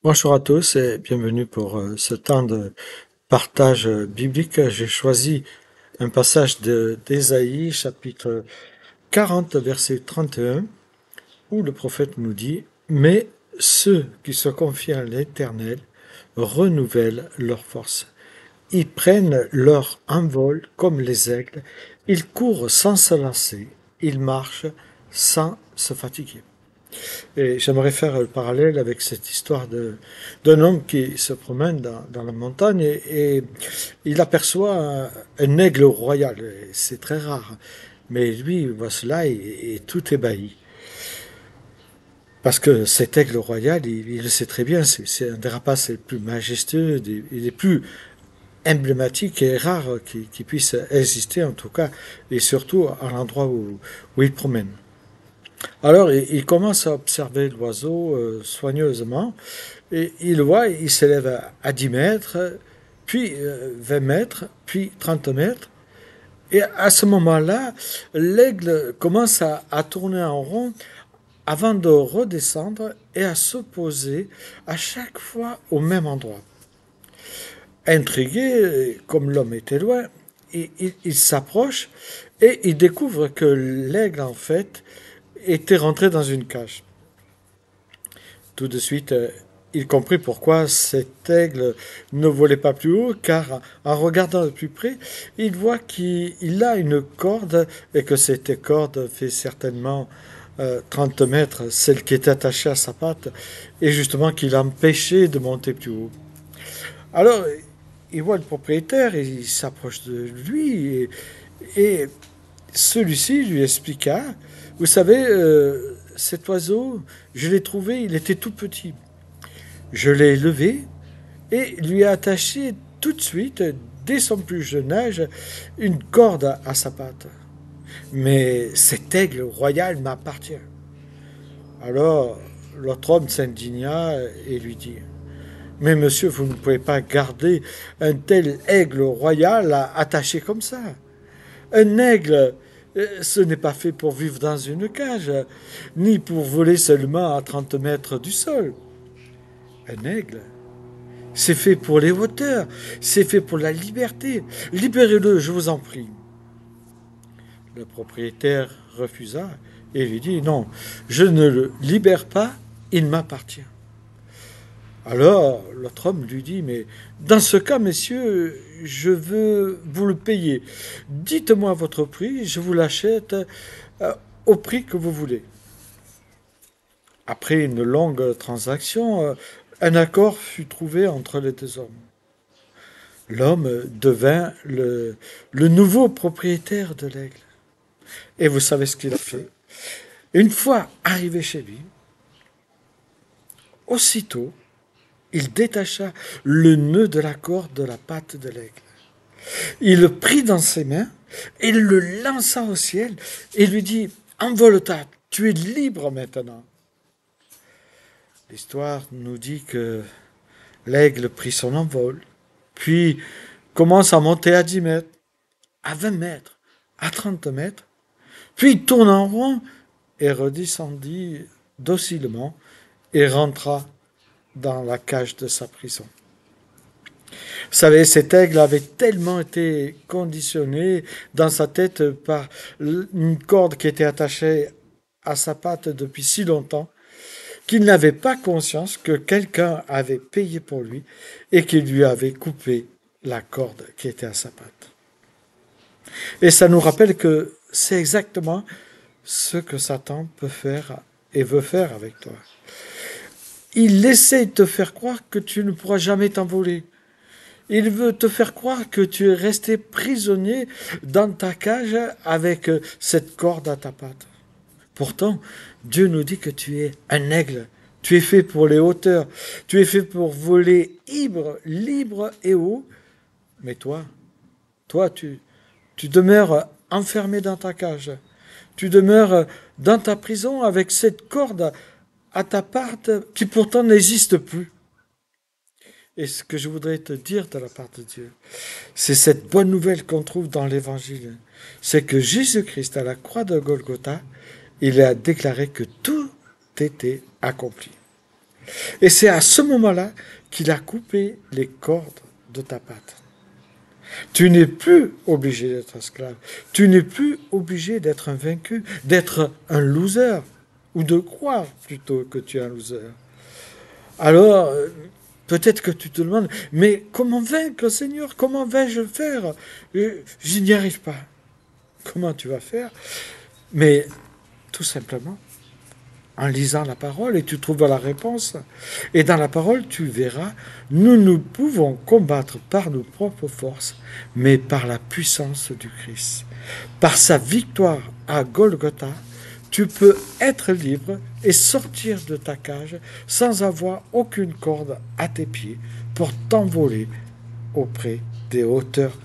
Bonjour à tous et bienvenue pour ce temps de partage biblique. J'ai choisi un passage d'Ésaïe, chapitre 40, verset 31, où le prophète nous dit: Mais ceux qui se confient à l'Éternel renouvellent leur force. Ils prennent leur envol comme les aigles, ils courent sans se lasser, ils marchent sans se fatiguer. Et j'aimerais faire le parallèle avec cette histoire d'un homme qui se promène dans la montagne et il aperçoit un aigle royal. C'est très rare. Mais lui, il voit cela et tout ébahi. Parce que cet aigle royal, il le sait très bien, c'est un des rapaces les plus majestueux, les plus emblématiques et rares qui puissent exister en tout cas, et surtout à l'endroit où il promène. Alors, il commence à observer l'oiseau soigneusement, et il voit, il s'élève à 10 mètres, puis 20 mètres, puis 30 mètres. Et à ce moment-là, l'aigle commence à tourner en rond avant de redescendre et à se poser à chaque fois au même endroit. Intrigué, comme l'homme était loin, il s'approche et il découvre que l'aigle, en fait, était rentré dans une cage. Tout de suite, il comprit pourquoi cet aigle ne volait pas plus haut, car en regardant de plus près, il voit qu'il a une corde et que cette corde fait certainement 30 mètres, celle qui est attachée à sa patte, et justement qui l'empêchait de monter plus haut. Alors, il voit le propriétaire et il s'approche de lui et celui-ci lui expliqua: Vous savez, cet oiseau, je l'ai trouvé, il était tout petit. Je l'ai élevé et lui ai attaché tout de suite, dès son plus jeune âge, une corde à sa patte. Mais cet aigle royal m'appartient. Alors l'autre homme s'indigna et lui dit: Mais monsieur, vous ne pouvez pas garder un tel aigle royal attaché comme ça. Un aigle, ce n'est pas fait pour vivre dans une cage, ni pour voler seulement à 30 mètres du sol. Un aigle, c'est fait pour les hauteurs, c'est fait pour la liberté. Libérez-le, je vous en prie. Le propriétaire refusa et lui dit: Non, je ne le libère pas, il m'appartient. Alors l'autre homme lui dit: Mais dans ce cas, messieurs, je veux vous le payer. Dites-moi votre prix, je vous l'achète au prix que vous voulez. Après une longue transaction, un accord fut trouvé entre les deux hommes. L'homme devint le nouveau propriétaire de l'aigle. Et vous savez ce qu'il a fait? Une fois arrivé chez lui, aussitôt, il détacha le nœud de la corde de la patte de l'aigle. Il le prit dans ses mains et le lança au ciel et lui dit: Envole-toi, tu es libre maintenant. L'histoire nous dit que l'aigle prit son envol, puis commence à monter à 10 mètres, à 20 mètres, à 30 mètres, puis tourne en rond et redescendit docilement et rentra dans la cage de sa prison. Vous savez, cet aigle avait tellement été conditionné dans sa tête par une corde qui était attachée à sa patte depuis si longtemps qu'il n'avait pas conscience que quelqu'un avait payé pour lui et qu'il lui avait coupé la corde qui était à sa patte. Et ça nous rappelle que c'est exactement ce que Satan peut faire et veut faire avec toi. Il essaie de te faire croire que tu ne pourras jamais t'envoler. Il veut te faire croire que tu es resté prisonnier dans ta cage avec cette corde à ta patte. Pourtant, Dieu nous dit que tu es un aigle. Tu es fait pour les hauteurs. Tu es fait pour voler libre et haut. Mais toi, tu demeures enfermé dans ta cage. Tu demeures dans ta prison avec cette corde à ta patte qui pourtant n'existe plus. Et ce que je voudrais te dire de la part de Dieu, c'est cette bonne nouvelle qu'on trouve dans l'Évangile. C'est que Jésus-Christ, à la croix de Golgotha, il a déclaré que tout était accompli. Et c'est à ce moment-là qu'il a coupé les cordes de ta patte. Tu n'es plus obligé d'être esclave. Tu n'es plus obligé d'être un vaincu, d'être un loser, ou de croire plutôt que tu es un loser. Alors, peut-être que tu te demandes, mais comment vaincre, Seigneur? Comment vais-je faire? Je n'y arrive pas. Comment tu vas faire? Mais tout simplement, en lisant la parole, et tu trouves la réponse. Et dans la parole, tu verras, nous pouvons combattre par nos propres forces, mais par la puissance du Christ. Par sa victoire à Golgotha, tu peux être libre et sortir de ta cage sans avoir aucune corde à tes pieds pour t'envoler auprès des hauteurs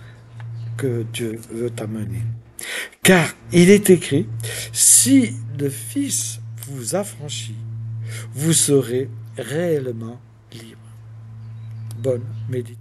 que Dieu veut t'amener. Car il est écrit, si le Fils vous affranchit, vous serez réellement libre. Bonne méditation.